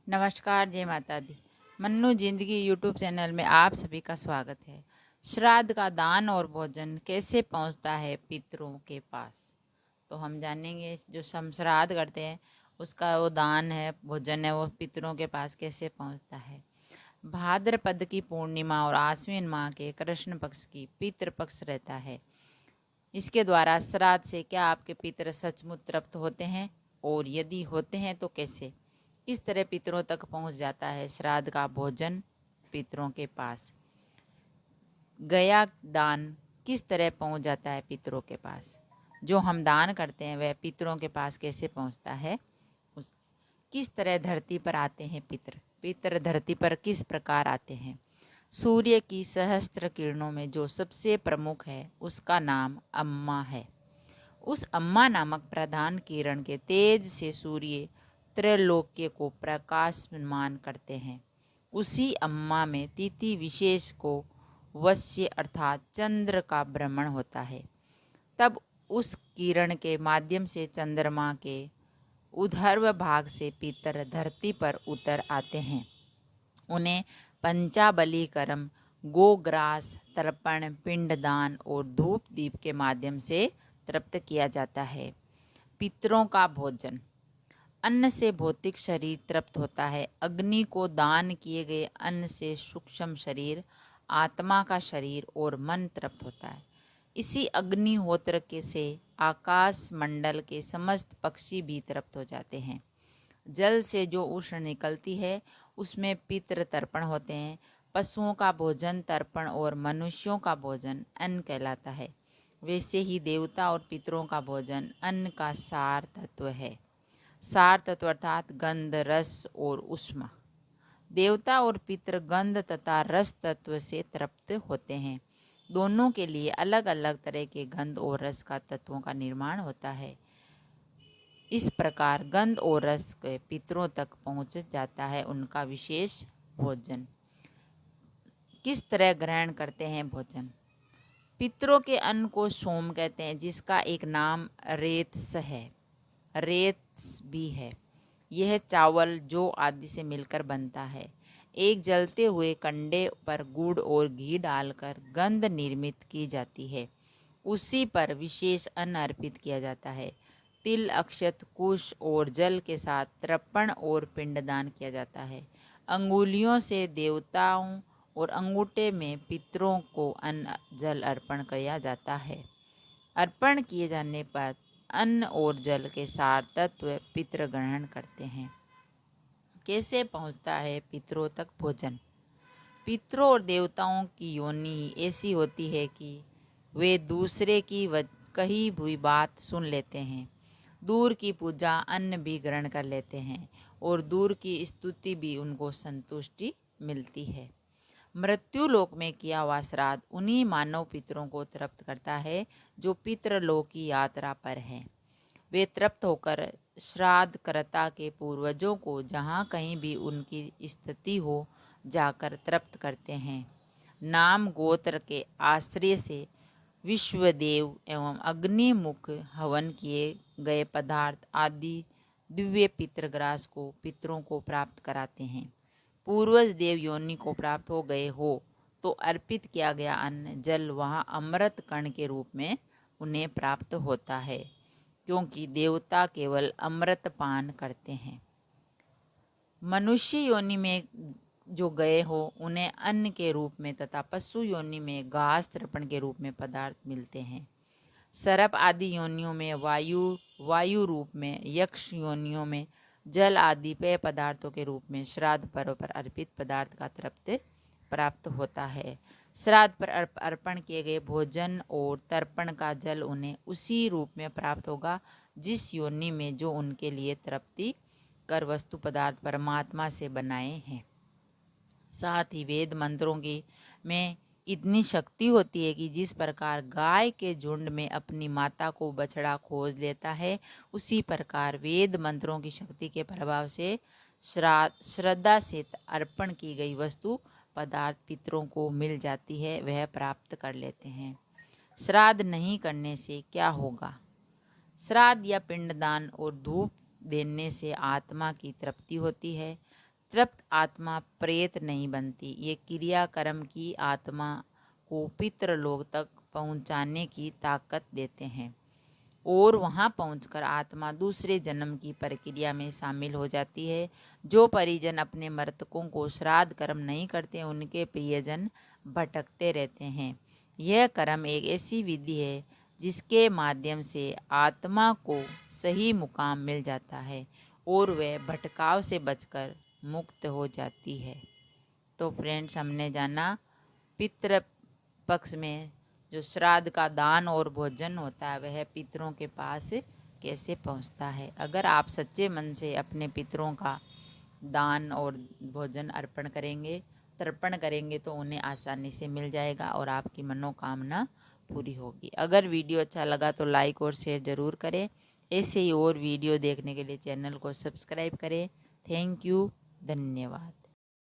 नमस्कार, जय माता दी। मन्नू जिंदगी यूट्यूब चैनल में आप सभी का स्वागत है। श्राद्ध का दान और भोजन कैसे पहुंचता है पितरों के पास, तो हम जानेंगे। जो हम श्राद्ध करते हैं उसका वो दान है, भोजन है, वो पितरों के पास कैसे पहुंचता है। भाद्रपद की पूर्णिमा और आश्विन माह के कृष्ण पक्ष की पितृ पक्ष रहता है। इसके द्वारा श्राद्ध से क्या आपके पितर सचमुच तृप्त होते हैं, और यदि होते हैं तो कैसे, किस तरह पितरों तक पहुंच जाता है श्राद्ध का भोजन पितरों के पास। गया दान किस तरह पहुंच जाता है पितरों के पास। जो हम दान करते हैं वह पितरों के पास कैसे पहुंचता है। उस किस तरह धरती पर आते हैं पितर पितर धरती पर किस प्रकार आते हैं। सूर्य की सहस्त्र किरणों में जो सबसे प्रमुख है उसका नाम अम्मा है। उस अम्मा नामक प्रधान किरण के तेज से सूर्य त्रैलोक्य को प्रकाशमान करते हैं। उसी अम्मा में तिथि विशेष को वश्य अर्थात चंद्र का भ्रमण होता है। तब उस किरण के माध्यम से चंद्रमा के ऊर्ध्व भाग से पितर धरती पर उतर आते हैं। उन्हें पंचाबली कर्म, गोग्रास, तर्पण, पिंडदान और धूप दीप के माध्यम से तृप्त किया जाता है। पितरों का भोजन। अन्न से भौतिक शरीर तृप्त होता है। अग्नि को दान किए गए अन्न से सूक्ष्म शरीर, आत्मा का शरीर और मन तृप्त होता है। इसी अग्निहोत्र के से आकाश मंडल के समस्त पक्षी भी तृप्त हो जाते हैं। जल से जो उष्ण निकलती है उसमें पितृ तर्पण होते हैं। पशुओं का भोजन तर्पण और मनुष्यों का भोजन अन्न कहलाता है। वैसे ही देवता और पितरों का भोजन अन्न का सार तत्व है। सार तत्व अर्थात गंध, रस और ऊष्मा। देवता और पितर गंध तथा रस तत्व से तृप्त होते हैं। दोनों के लिए अलग अलग तरह के गंध और रस का तत्वों का निर्माण होता है। इस प्रकार गंध और रस के पितरों तक पहुंच जाता है उनका विशेष भोजन। किस तरह ग्रहण करते हैं भोजन। पितरों के अन्न को सोम कहते हैं, जिसका एक नाम रेतस है, रेत्स भी है। यह चावल जौ आदि से मिलकर बनता है। एक जलते हुए कंडे पर गुड़ और घी डालकर गंध निर्मित की जाती है। उसी पर विशेष अन्न अर्पित किया जाता है। तिल, अक्षत, कुश और जल के साथ तर्पण और पिंडदान किया जाता है। अंगुलियों से देवताओं और अंगूठे में पितरों को अन्न जल अर्पण किया जाता है। अर्पण किए जाने पर अन्न और जल के सार तत्व पितृ ग्रहण करते हैं। कैसे पहुंचता है पितरों तक भोजन। पितरों और देवताओं की योनि ऐसी होती है कि वे दूसरे की कही हुई बात सुन लेते हैं। दूर की पूजा अन्न भी ग्रहण कर लेते हैं और दूर की स्तुति भी उनको संतुष्टि मिलती है। मृत्यु लोक में किया हुआ श्राद्ध उन्हीं मानव पितरों को तृप्त करता है जो पितृलोक की यात्रा पर हैं। वे तृप्त होकर श्राद्धकर्ता के पूर्वजों को जहाँ कहीं भी उनकी स्थिति हो जाकर तृप्त करते हैं। नाम गोत्र के आश्रय से विश्वदेव एवं अग्निमुख हवन किए गए पदार्थ आदि दिव्य पितृग्रास को पितरों को प्राप्त कराते हैं। पूर्वज देव योनि को प्राप्त हो गए हो तो अर्पित किया गया अन्न जल वहाँ अमृत कण के रूप में उन्हें प्राप्त होता है, क्योंकि देवता केवल अमृत पान करते हैं। मनुष्य योनि में जो गए हो उन्हें अन्न के रूप में तथा पशु योनि में घास तर्पण के रूप में पदार्थ मिलते हैं। सर्प आदि योनियों में वायु रूप में, यक्ष योनियों में जल आदि पेय पदार्थों के रूप में श्राद्ध पर्व पर अर्पित पदार्थ का तृप्त प्राप्त होता है। श्राद्ध पर अर्पण किए गए भोजन और तर्पण का जल उन्हें उसी रूप में प्राप्त होगा जिस योनि में जो उनके लिए तृप्ति कर वस्तु पदार्थ परमात्मा से बनाए हैं। साथ ही वेद मंत्रों की में इतनी शक्ति होती है कि जिस प्रकार गाय के झुंड में अपनी माता को बछड़ा खोज लेता है, उसी प्रकार वेद मंत्रों की शक्ति के प्रभाव से श्रद्धा से अर्पण की गई वस्तु पदार्थ पितरों को मिल जाती है, वह प्राप्त कर लेते हैं। श्राद्ध नहीं करने से क्या होगा। श्राद्ध या पिंडदान और धूप देने से आत्मा की तृप्ति होती है। तृप्त आत्मा प्रेत नहीं बनती। ये क्रिया कर्म की आत्मा को पितृलोक तक पहुंचाने की ताकत देते हैं और वहां पहुंचकर आत्मा दूसरे जन्म की प्रक्रिया में शामिल हो जाती है। जो परिजन अपने मृतकों को श्राद्ध कर्म नहीं करते, उनके प्रियजन भटकते रहते हैं। यह कर्म एक ऐसी विधि है जिसके माध्यम से आत्मा को सही मुकाम मिल जाता है और वह भटकाव से बचकर मुक्त हो जाती है। तो फ्रेंड्स, हमने जाना पितृ पक्ष में जो श्राद्ध का दान और भोजन होता है वह पितरों के पास कैसे पहुंचता है। अगर आप सच्चे मन से अपने पितरों का दान और भोजन तर्पण करेंगे तो उन्हें आसानी से मिल जाएगा और आपकी मनोकामना पूरी होगी। अगर वीडियो अच्छा लगा तो लाइक और शेयर ज़रूर करें। ऐसे ही और वीडियो देखने के लिए चैनल को सब्सक्राइब करें। थैंक यू, धन्यवाद।